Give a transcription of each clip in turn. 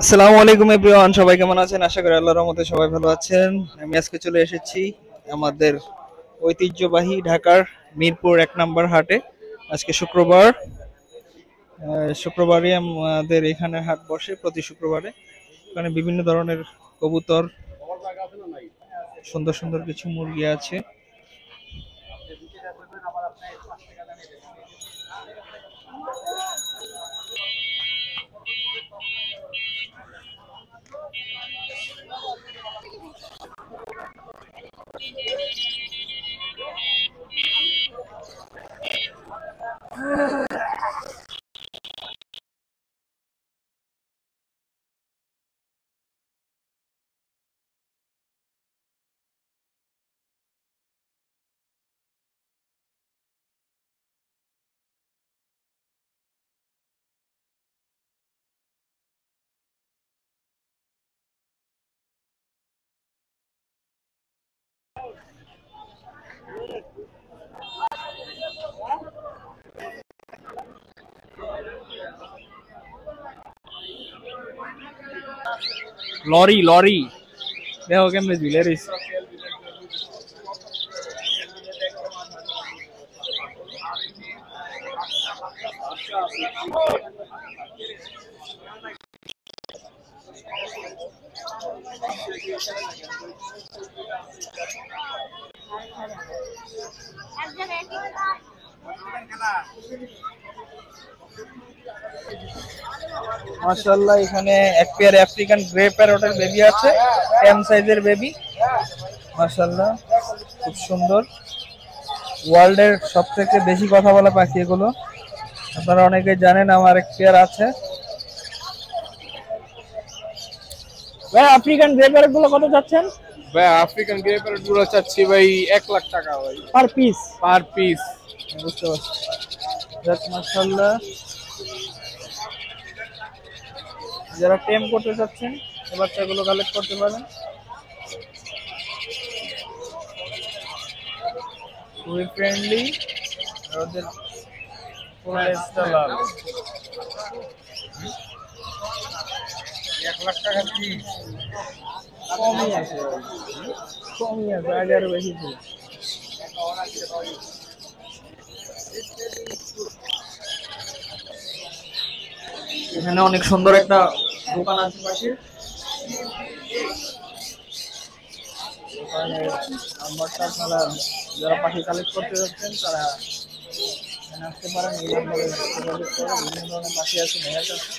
আসসালামু আলাইকুম এভরিওয়ান, সবাই কেমন আছেন? আশা করি আল্লাহর রহমতে সবাই ভালো আছেন। আমি আজকে চলে এসেছি আমাদের ঐতিহ্যবাহী ঢাকার মিরপুর 1 নম্বর হাটে। আজকে শুক্রবার। শুক্রবারই আমাদের এখানে হাট বসে প্রতি শুক্রবারে। এখানে বিভিন্ন ধরনের কবুতর, সুন্দর সুন্দর কিছু মুরগি আছে। লরি লরি দেখো কেমনে ঝুলে রয়েছে। মাশাআল্লাহ, এখানে এক পেয়ার আফ্রিকান গ্রে প্যারটের বেবি আছে, এম সাইজের বেবি। মাশাআল্লাহ, খুব সুন্দর। ওয়ার্ল্ডের সবথেকে বেশি কথা বলা পাখি এগুলো, আপনারা অনেকে জানেন। আমার এক পেয়ার আছে। ভাই, আফ্রিকান গ্রে প্যারট গুলো কত যাচ্ছেন? ভাই আফ্রিকান গ্রে প্যারট গুলো চাচ্ছি ভাই 1 লাখ টাকা ভাই পার পিস। Per piece. বুঝতে পারছি। যাক, মাশাআল্লাহ। যারা টেম করতে চাচ্ছেন এই বাচ্চাগুলো কালেক্ট করতে পারেন। খুবই ফ্রেন্ডলি। ওদের ফুল লাল। 1 লাখ টাকা পিস। কমই আছে ভাই, কমই আছে, আগে আরো বেশি ছিল। এখানে অনেক সুন্দর একটা দোকান আছে পাশে। দোকানের নাম্বারটা আপনারা যারা পাখি কালেক্ট করতে যাচ্ছেন তারা এখানে আসতে পারেন। এই নাম্বারে যোগাযোগ করে বিভিন্ন ধরনের পাখি আছে ভাইয়ের কাছে।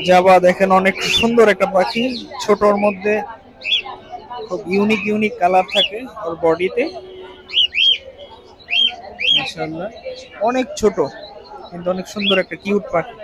জাবা দেখেন, অনেক সুন্দর একটা পাখি, ছোটর মধ্যে খুব ইউনিক ইউনিক কালার থাকে ওর বডিতে। মাশাআল্লাহ, অনেক ছোট কিন্তু অনেক সুন্দর একটা কিউট পাখি।